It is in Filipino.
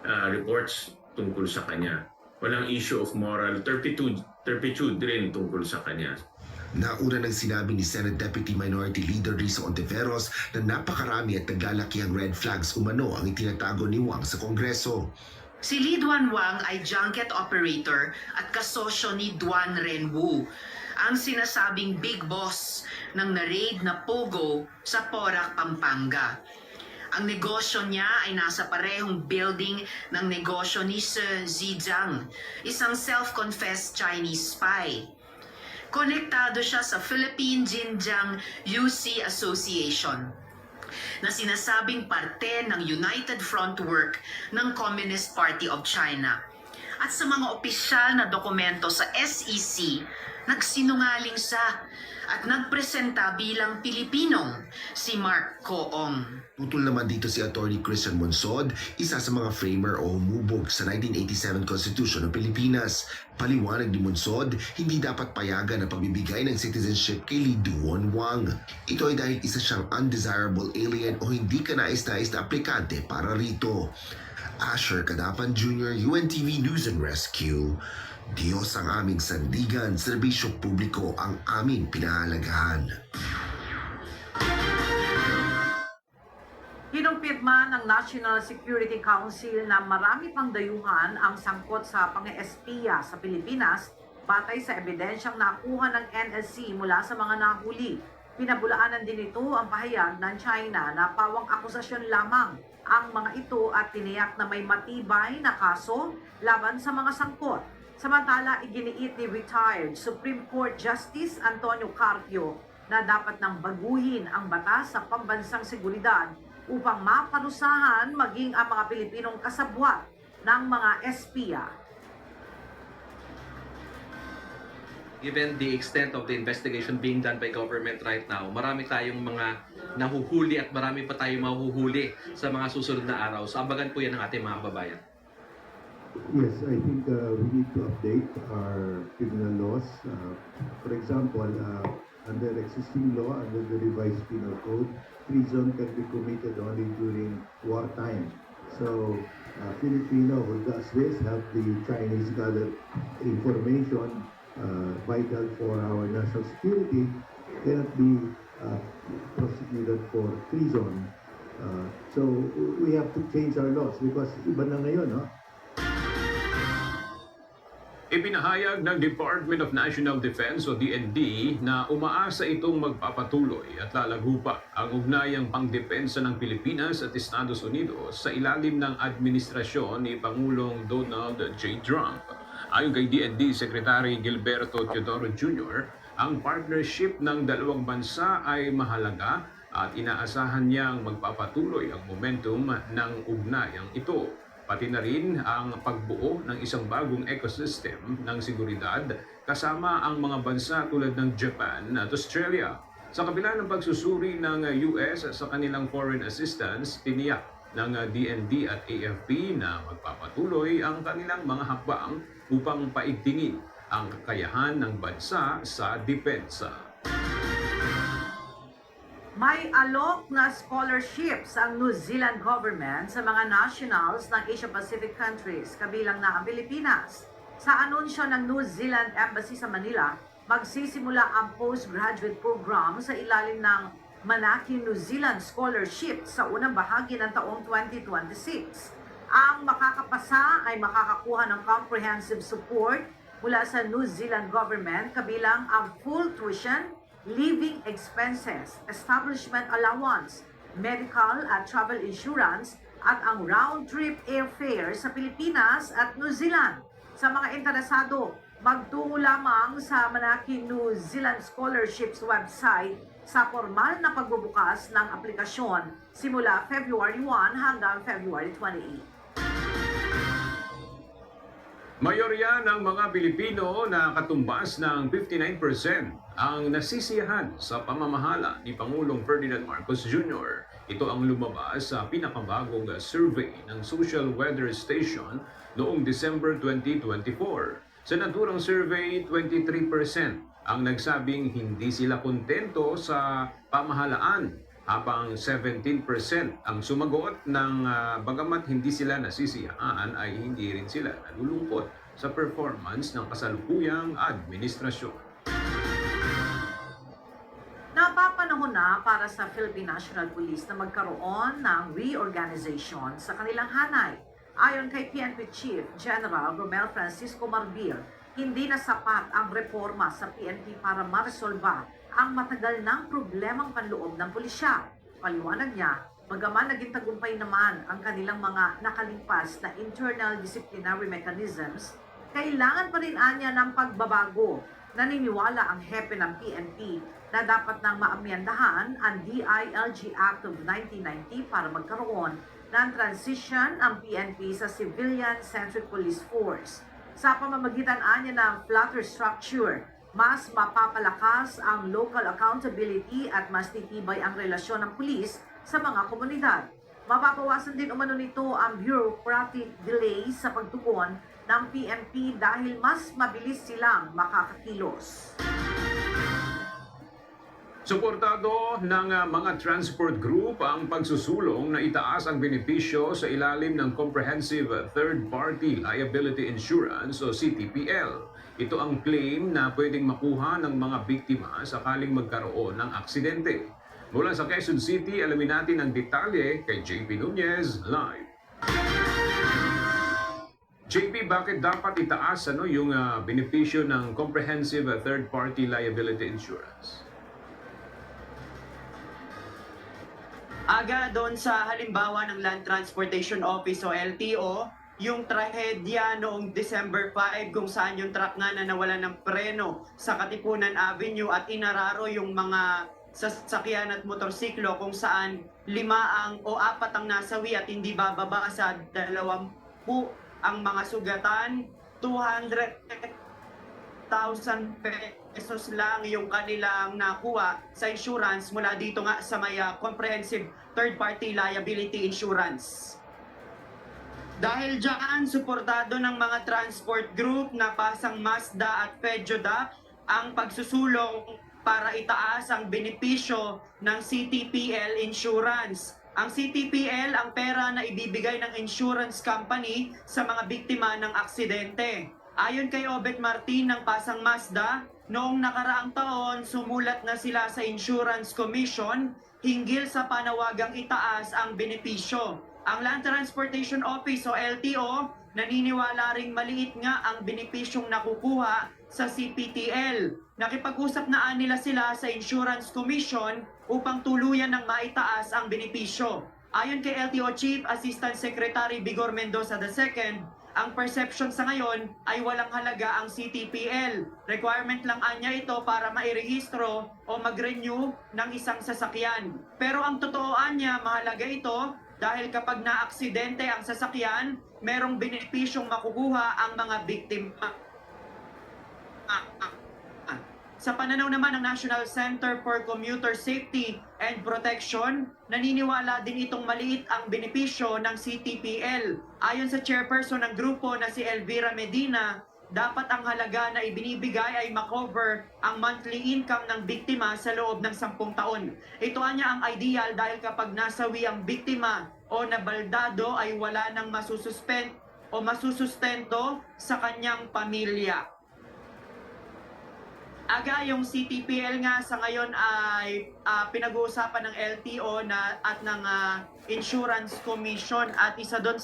reports tungkol sa kanya. Walang issue of moral turpitude rin tungkol sa kanya. Nauna nang sinabi ni Senate Deputy Minority Leader Risa Ontiveros na napakarami at naglalakihang red flags umano ang itinatago ni Wang sa Kongreso. Si Li Duanwang ay junket operator at kasosyo ni Duan Renwu, ang sinasabing big boss ng na-raid na Pogo sa Porac, Pampanga. Ang negosyo niya ay nasa parehong building ng negosyo ni Sir Zizang, isang self-confessed Chinese spy. Konektado siya sa Philippine Xinjiang UC Association na sinasabing parte ng United Front Work ng Communist Party of China. At sa mga opisyal na dokumento sa SEC, nagsinungaling siya at nagpresenta bilang Pilipinong si Mark Coong. Tutol naman dito si Attorney Christian Monsod, isa sa mga framer o humubog sa 1987 Constitution ng Pilipinas. Paliwanag ni Monsod, hindi dapat payagan ang pagbibigay ng citizenship kay Li Duanwang. Ito ay dahil isa siyang undesirable alien o hindi kanais-nais na aplikante para rito. Asher Kadapan Jr., UNTV News and Rescue. Diyos ang aming sandigan, serbisyo publiko ang aming pinahalagahan. Kinumpirma ng National Security Council na marami pang dayuhan ang sangkot sa pang-espiya sa Pilipinas batay sa ebidensyang nakuha ng NSC mula sa mga nahuli. Pinabulaanan din ito ang pahayag ng China na pawang akusasyon lamang ang mga ito at tiniyak na may matibay na kaso laban sa mga sangkot. Samantala, iginiit ni retired Supreme Court Justice Antonio Carpio na dapat nang baguhin ang batas sa pambansang seguridad upang maparusahan maging ang mga Pilipinong kasabwat ng mga espiya. Given the extent of the investigation being done by government right now, marami tayong mga nahuhuli at marami pa tayong mahuhuli sa mga susunod na araw. So, abagan po yan ng ating mga kababayan. Yes, I think we need to update our criminal laws. For example, under existing law, under the revised penal code, treason can be committed only during wartime. So, Filipino who does this have the Chinese gathered information vital for our national security cannot be prosecuted for treason. So, we have to change our laws because iba na ngayon, no? Ipinahayag ng Department of National Defense o DND na umaasa itong magpapatuloy at lalago pa ang ugnayang pangdepensa ng Pilipinas at Estados Unidos sa ilalim ng administrasyon ni Pangulong Donald J. Trump. Ayon kay DND Secretary Gilberto Teodoro Jr., ang partnership ng dalawang bansa ay mahalaga at inaasahan niyang magpapatuloy ang momentum ng ugnayang ito. Pati na rin ang pagbuo ng isang bagong ecosystem ng seguridad kasama ang mga bansa tulad ng Japan at Australia. Sa kabila ng pagsusuri ng US sa kanilang foreign assistance, tiniyak ng DND at AFP na magpapatuloy ang kanilang mga hakbang upang paigtingin ang kakayahan ng bansa sa depensa. May alok na scholarships ang New Zealand government sa mga nationals ng Asia-Pacific countries, kabilang na ang Pilipinas. Sa anunsyo ng New Zealand Embassy sa Manila, magsisimula ang postgraduate program sa ilalim ng Manaki New Zealand Scholarship sa unang bahagi ng taong 2026. Ang makakapasa ay makakakuha ng comprehensive support mula sa New Zealand government, kabilang ang full tuition, living expenses, establishment allowance, medical at travel insurance, at ang round-trip airfare sa Pilipinas at New Zealand. Sa mga interesado, magtungo lamang sa Manaki New Zealand Scholarships website sa formal na pagbubukas ng aplikasyon simula February 1 hanggang February 28. Mayorya ng mga Pilipino na katumbas ng 59% ang nasisiyahan sa pamamahala ni Pangulong Ferdinand Marcos Jr. Ito ang lumabas sa pinakabagong survey ng Social Weather Station noong December 2024. Sa naturang survey, 23% ang nagsabing hindi sila kontento sa pamahalaan, habang 17% ang sumagot ng bagamat hindi sila nasisiyaan ay hindi rin sila nalulungkot sa performance ng kasalukuyang administrasyon. Napapanahon na para sa Philippine National Police na magkaroon ng reorganization sa kanilang hanay. Ayon kay PNP Chief General Romel Francisco Marbil, hindi na sapat ang reforma sa PNP para maresolba ang matagal ng problemang panloob ng pulisya. Paliwanag niya, bagaman naging tagumpay naman ang kanilang mga nakalimpas na internal disciplinary mechanisms, kailangan pa rin anya ng pagbabago. Naniniwala ang hepe ng PNP na dapat nang maamyandahan ang DILG Act of 1990 para magkaroon ng transition ang PNP sa civilian-centric police force. Sa pamamagitan anya ng flatter structure, mas mapapalakas ang local accountability at mas titibay ang relasyon ng pulis sa mga komunidad. Mapapawasan din umano nito ang bureaucratic delays sa pagtugon ng PNP dahil mas mabilis silang makakakilos. Suportado ng mga transport group ang pagsusulong na itaas ang benepisyo sa ilalim ng Comprehensive Third Party Liability Insurance o CTPL. Ito ang claim na pwedeng makuha ng mga biktima sakaling magkaroon ng aksidente. Mula sa Quezon City, alamin natin ang detalye kay JP Nunez live. JP, bakit dapat itaas yung benepisyo ng Comprehensive Third Party Liability Insurance? Aga doon sa halimbawa ng Land Transportation Office o LTO, yung trahedya noong December 5 kung saan yung truck nga na nawala ng preno sa Katipunan Avenue at inararo yung mga sasakyan at motorsiklo kung saan 4 ang nasawi at hindi bababa sa 20 ang mga sugatan, 200,000 pesos lang yung kanilang nakuha sa insurance mula dito nga sa may Comprehensive Third Party Liability Insurance. Dahil dyan, suportado ng mga transport group na Pasang Mazda at Pedjoda ang pagsusulong para itaas ang benepisyo ng CTPL Insurance. Ang CTPL ang pera na ibibigay ng insurance company sa mga biktima ng aksidente. Ayon kay Obet Martin ng Pasang Mazda, noong nakaraang taon sumulat na sila sa Insurance Commission hinggil sa panawagang itaas ang benepisyo. Ang Land Transportation Office o LTO naniniwala ring maliit nga ang benepisyong nakukuha sa CPTL. Nakipag-usap na nila sila sa Insurance Commission upang tuluyan ng maitaas ang benepisyo. Ayon kay LTO Chief Assistant Secretary Vigor Mendoza II, ang perception sa ngayon ay walang halaga ang CTPL. Requirement lang anya ito para mairehistro o mag-renew ng isang sasakyan. Pero ang totoo anya, mahalaga ito dahil kapag na-aksidente ang sasakyan, merong benepisyong makukuha ang mga biktima. Sa pananaw naman ng National Center for Commuter Safety and Protection, naniniwala din itong maliit ang benepisyo ng CTPL. Ayon sa chairperson ng grupo na si Elvira Medina, dapat ang halaga na ibinibigay ay makover ang monthly income ng biktima sa loob ng 10 taon. Ito anya ang ideal dahil kapag nasawi ang biktima o nabaldado ay wala nang masususpend o masusustento sa kanyang pamilya. Aga, yung CTPL nga sa ngayon ay pinag-uusapan ng LTO at ng Insurance Commission at isa doon